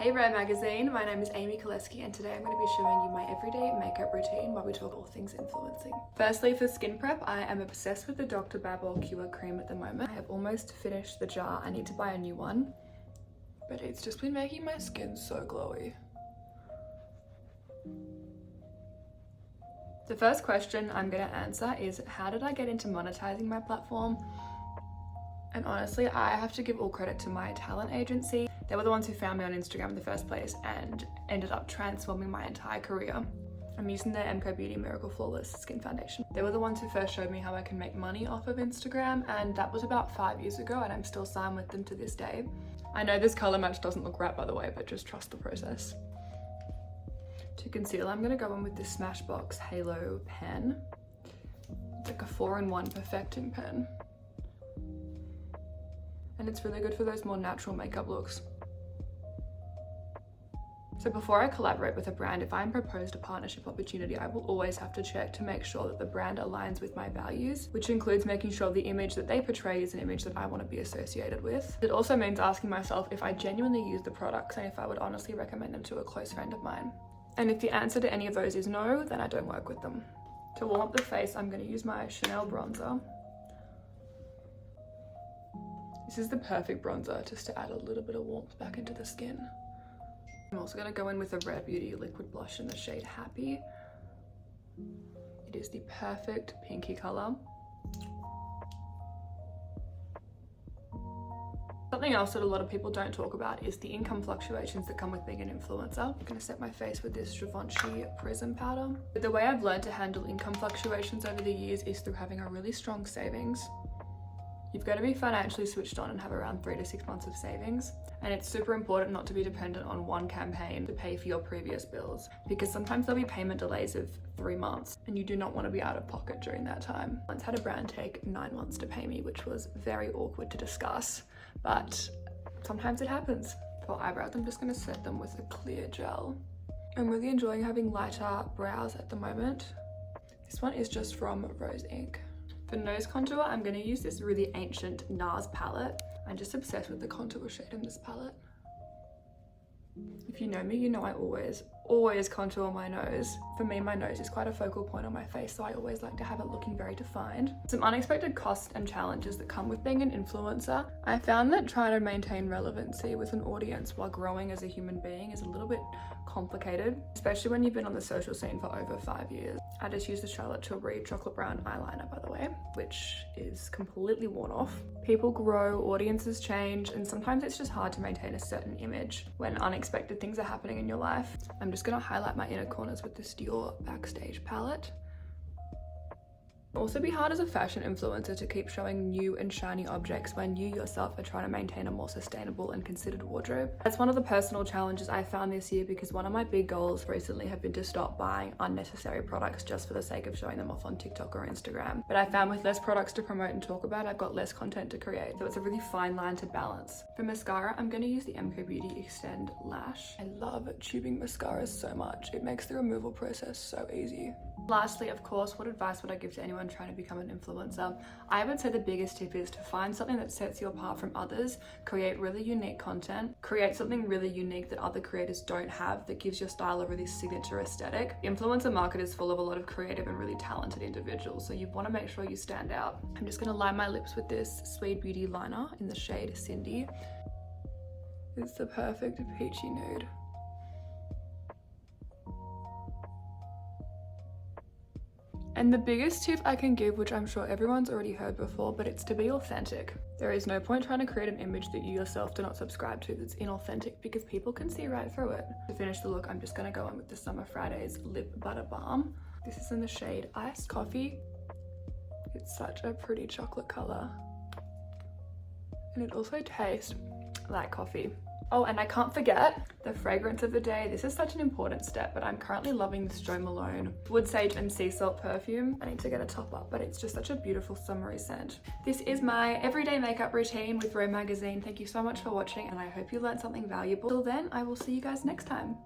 Hey Roe Magazine, my name is Amy Kaleski and today I'm going to be showing you my everyday makeup routine while we talk all things influencing. Firstly, for skin prep, I am obsessed with the Dr. Babel Cure Cream at the moment. I have almost finished the jar. I need to buy a new one, but it's just been making my skin so glowy. The first question I'm going to answer is, how did I get into monetizing my platform? And honestly, I have to give all credit to my talent agency. They were the ones who found me on Instagram in the first place and ended up transforming my entire career. I'm using their MCO Beauty Miracle Flawless Skin Foundation. They were the ones who first showed me how I can make money off of Instagram, and that was about 5 years ago, and I'm still signed with them to this day. I know this color match doesn't look right, by the way, but just trust the process. To conceal, I'm gonna go in with this Smashbox Halo pen. It's like a 4-in-1 perfecting pen. And it's really good for those more natural makeup looks. So before I collaborate with a brand, if I'm proposed a partnership opportunity, I will always have to check to make sure that the brand aligns with my values, which includes making sure the image that they portray is an image that I want to be associated with. It also means asking myself if I genuinely use the products and if I would honestly recommend them to a close friend of mine. And if the answer to any of those is no, then I don't work with them. To warm up the face, I'm going to use my Chanel bronzer. This is the perfect bronzer just to add a little bit of warmth back into the skin. I'm also going to go in with a Rare Beauty liquid blush in the shade Happy. It is the perfect pinky color. Something else that a lot of people don't talk about is the income fluctuations that come with being an influencer. I'm going to set my face with this Givenchy Prism powder. But the way I've learned to handle income fluctuations over the years is through having a really strong savings. You've got to be financially switched on and have around 3 to 6 months of savings. And it's super important not to be dependent on one campaign to pay for your previous bills, because sometimes there'll be payment delays of 3 months and you do not want to be out of pocket during that time. I once had a brand take 9 months to pay me, which was very awkward to discuss, but sometimes it happens. For eyebrows, I'm just going to set them with a clear gel. I'm really enjoying having lighter brows at the moment. This one is just from Rose Inc. For nose contour, I'm going to use this really ancient NARS palette. I'm just obsessed with the contour shade in this palette. If you know me, you know I always contour my nose. For me, my nose is quite a focal point on my face, so I always like to have it looking very defined. Some unexpected costs and challenges that come with being an influencer. I found that trying to maintain relevancy with an audience while growing as a human being is a little bit complicated, especially when you've been on the social scene for over 5 years. I just used the Charlotte Tilbury chocolate brown eyeliner, by the way, which is completely worn off. People grow, audiences change, and sometimes it's just hard to maintain a certain image when unexpected things are happening in your life. I'm just gonna highlight my inner corners with this Dior Backstage palette. It can also be hard as a fashion influencer to keep showing new and shiny objects when you yourself are trying to maintain a more sustainable and considered wardrobe. That's one of the personal challenges I found this year, because one of my big goals recently have been to stop buying unnecessary products just for the sake of showing them off on TikTok or Instagram. But I found with less products to promote and talk about, I've got less content to create. So it's a really fine line to balance. For mascara, I'm going to use the MCO Beauty Extend Lash. I love tubing mascaras so much. It makes the removal process so easy. Lastly, of course, what advice would I give to anyone trying to become an influencer? I would say the biggest tip is to find something that sets you apart from others, create really unique content, create something really unique that other creators don't have that gives your style a really signature aesthetic. The influencer market is full of a lot of creative and really talented individuals, so you want to make sure you stand out. I'm just going to line my lips with this Sweet Beauty liner in the shade Cindy. It's the perfect peachy nude. And the biggest tip I can give, which I'm sure everyone's already heard before, but it's to be authentic. There is no point trying to create an image that you yourself do not subscribe to that's inauthentic, because people can see right through it. To finish the look, I'm just going to go in with the Summer Fridays Lip Butter Balm. This is in the shade Iced Coffee. It's such a pretty chocolate color. And it also tastes like coffee. Oh, and I can't forget the fragrance of the day. This is such an important step, but I'm currently loving this Jo Malone Wood Sage and Sea Salt perfume. I need to get a top up, but it's just such a beautiful summery scent. This is my everyday makeup routine with Roe Magazine. Thank you so much for watching, and I hope you learned something valuable. Till then, I will see you guys next time.